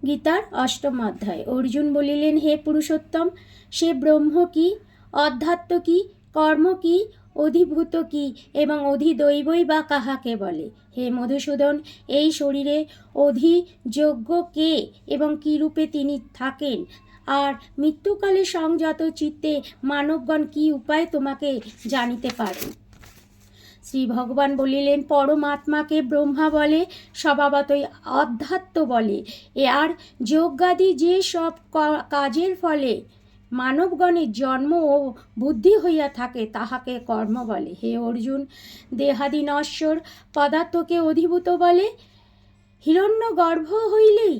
গীতার অষ্টম অধ্যায়। অর্জুন বলিলেন, হে পুরুষোত্তম, সে ব্রহ্ম কি, অধ্যাত্ম কি, কর্ম কি, অধিভূত কি এবং অধিদৈবই বা কাহাকে বলে? হে মধুসূদন, এই শরীরে অধিযোগ্য কে এবং কী রূপে তিনি থাকেন, আর মৃত্যুকালে সংযত চিত্তে মানবগণ কি উপায় তোমাকে জানিতে পারে? শ্রী ভগবান বলিলেন, পরমাত্মাকে ব্রহ্মা বলে, স্বভাবতই অধ্যাত্ম বলে। আর যজ্ঞাদি যে সব কাজের ফলে মানবগণের জন্ম ও বুদ্ধি হইয়া থাকে তাহাকে কর্ম বলে। হে অর্জুন, দেহাদি নশ্বর পদার্থকে অধিভূত বলে। হিরণ্যগর্ভ হইলেই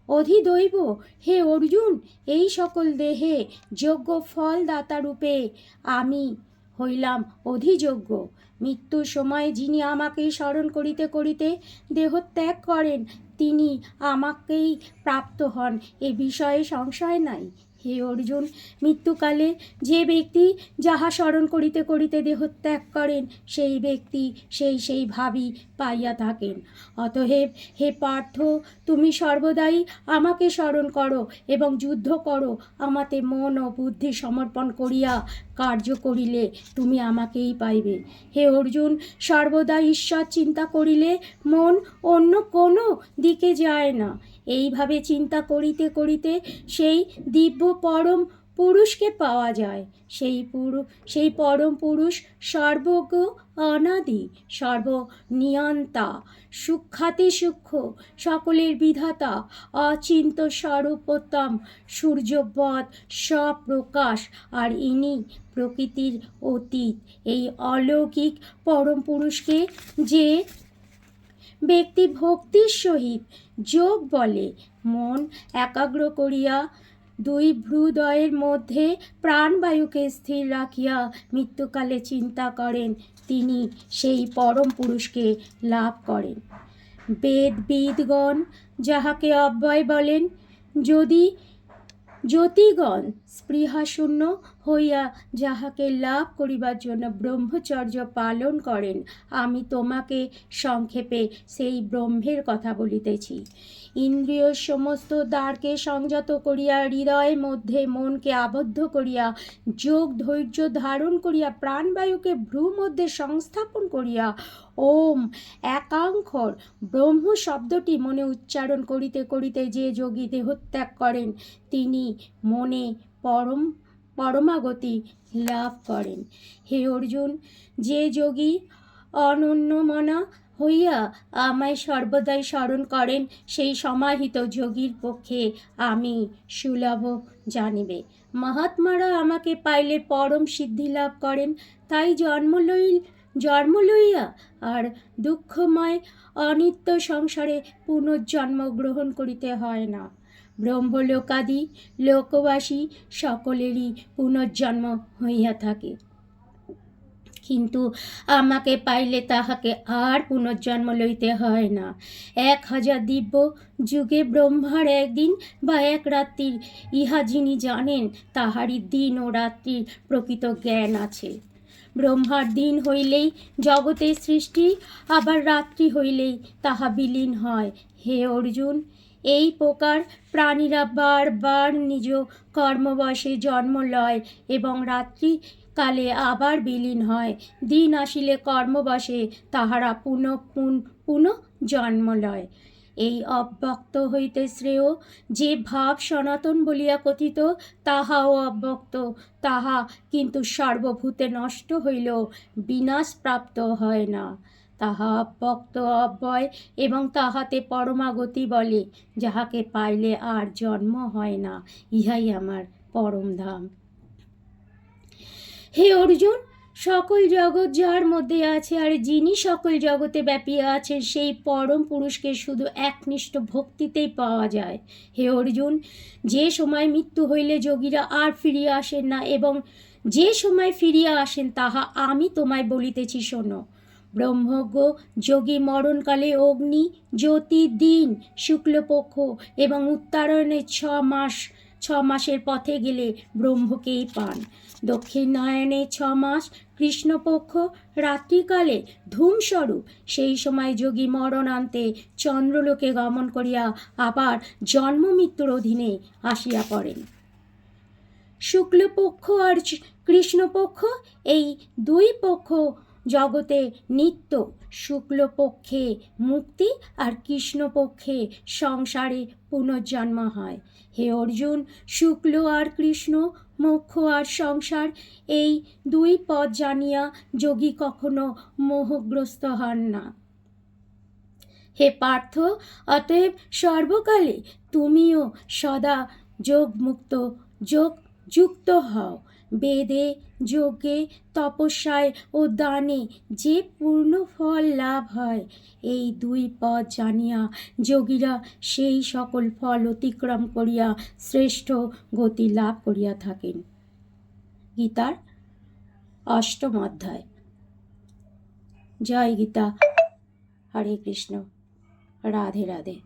অধিদৈব। হে অর্জুন, এই সকল দেহে যোগ্য ফলদাতা রূপে আমি হইলাম অধিযোগ্য। মৃত্যুর সময় যিনি আমাকে স্মরণ করিতে করিতে দেহ ত্যাগ করেন, তিনি আমাকেই প্রাপ্ত হন, এ বিষয়ে সংশয় নাই। হে অর্জুন, মৃত্যুকালে যে ব্যক্তি যাহা স্মরণ করিতে করিতে দেহত্যাগ করেন, সেই ব্যক্তি সেই ভাবই পাইয়া থাকেন। অতএব হে পার্থ, তুমি সর্বদাই আমাকে স্মরণ করো এবং যুদ্ধ করো। আমাতে মন ও বুদ্ধি সমর্পণ করিয়া কার্য করিলে তুমি আমাকেই পাইবে। হে অর্জুন, সর্বদা ঈশ্বর চিন্তা করিলে মন অন্য কোনো দিকে যায় না। এইভাবে চিন্তা করিতে করিতে সেই দিব্য পরম পুরুষকে পাওয়া যায়। সেই পরম পুরুষ সর্বজ্ঞ, অনাদি, সর্বনিয়ন্তা, সূক্ষ্মাতি সূক্ষ্ম, সকলের বিধাতা, অচিন্ত স্বরূপোত্তম, সূর্যবৎ স্বপ্রকাশ, আর ইনি প্রকৃতির অতীত। এই অলৌকিক পরম পুরুষকে যে ব্যক্তি ভক্তির সহিত যোগ বলে মন একাগ্র করিয়া দুই ভ্রুদয়ের মধ্যে প্রাণবায়ুকে স্থির রাখিয়া মৃত্যুকালে চিন্তা করেন, তিনি সেই পরম পুরুষকে লাভ করেন। বেদবিদগণ যাহাকে অব্যয় বলেন, যদি জ্যোতিগণ স্পৃহাশূন্য হইয়া যাহাকে লাভ করিবার জন্য ব্রহ্মচর্য পালন করেন, আমি তোমাকে সংক্ষেপে সেই ব্রহ্মের কথা বলিতেছি। ইন্দ্রিয় সমস্ত দ্বারকে সংযত করিয়া হৃদয়ের মধ্যে মনকে আবদ্ধ করিয়া যোগ ধৈর্য ধারণ করিয়া প্রাণবায়ুকে ভ্রু মধ্যে সংস্থাপন করিয়া ওম একাঙ্ক্ষর ব্রহ্ম শব্দটি মনে উচ্চারণ করিতে করিতে যে যোগী দেহত্যাগ করেন, তিনি মনে পরমাগতি লাভ করেন। হে অর্জুন, যে যোগী অনন্যমনা হইয়া আমায় সর্বদাই স্মরণ করেন, সেই সমাহিত যোগীর পক্ষে আমি সুলভ জানিবে। মহাত্মারা আমাকে পাইলে পরম সিদ্ধি লাভ করেন, তাই জন্ম লইয়া আর দুঃখময় অনিত্য সংসারে পুনর্জন্ম গ্রহণ করিতে হয় না। ব্রহ্মলোকাদি লোকবাসী সকলেরই পুনর্জন্ম হইয়া থাকে, কিন্তু আমাকে পাইলে তাহাকে আর পুনর্জন্ম লইতে হয় না। 1000 দিব্য যুগে ব্রহ্মার একদিন বা এক রাত্রির, ইহা যিনি জানেন তাহারই দিন ও রাত্রির প্রকৃত জ্ঞান আছে। ব্রহ্মার দিন হইলেই জগতের সৃষ্টি, আবার রাত্রি হইলেই তাহা বিলীন হয়। হে অর্জুন, এই প্রকার প্রাণীরা বারবার নিজ কর্মবশে জন্ম লয় এবং রাত্রি কালে আবার বিলীন হয়। দিন আসিলে কর্মবশে তাহারা পুনঃ জন্ম লয়। এই অব্যক্ত হইতে শ্রেয় যে ভাব সনাতন বলিয়া কথিত, তাহাও অব্যক্ত। তাহা কিন্তু সর্বভূতে নষ্ট হইলেও বিনাশপ্রাপ্ত হয় না। তাহা অব্যক্ত, অব্যয় এবং তাহাতে পরমাগতি বলে, যাহাকে পাইলে আর জন্ম হয় না। ইহাই আমার পরম ধাম। হে অর্জুন, সকল জগৎ যার মধ্যে আছে আর যিনি সকল জগতে ব্যাপিয়া আছেন, সেই পরম পুরুষকে শুধু একনিষ্ঠ ভক্তিতেই পাওয়া যায়। হে অর্জুন, যে সময় মৃত্যু হইলে যোগীরা আর ফিরিয়া আসেন না এবং যে সময় ফিরিয়া আসেন তাহা আমি তোমায় বলিতেছি, শোনো। ব্রহ্মজ্ঞ যোগী মরণকালে অগ্নি, জ্যোতি, দিন, শুক্লপক্ষ এবং উত্তরায়ণের 6 মাস মাসের পথে গেলে ব্রহ্মকেই পান। দক্ষিণায়নে 6 মাস কৃষ্ণপক্ষ রাত্রিকালে ধূমস্বরূপ। সেই সময় যোগী মরণান্তে চন্দ্রলোকে গমন করিয়া আবার জন্ম মৃত্যুর অধীনে আসিয়া পড়েন। শুক্লপক্ষ আর কৃষ্ণপক্ষ এই দুই পক্ষ জগতে নিত্য। শুক্লপক্ষে মুক্তি আর কৃষ্ণপক্ষে সংসারে পুনর্জন্ম হয়। হে অর্জুন, শুক্ল আর কৃষ্ণ, মোক্ষ আর সংসার, এই দুই পদ জানিয়া যোগী কখনো মোহগ্রস্ত হন না। হে পার্থ, অতএব সর্বকালে তুমিও সদা যোগযুক্ত হও। বেদে, যজ্ঞে, তপস্যায় ও দানে যে পূর্ণ ফল লাভ হয়, এই দুই পদ জানিয়া যোগীরা সেই সকল ফল অতিক্রম করিয়া শ্রেষ্ঠ গতি লাভ করিয়া থাকেন। গীতার 8ম অধ্যায়। জয় গীতা। হরে কৃষ্ণ। রাধে রাধে।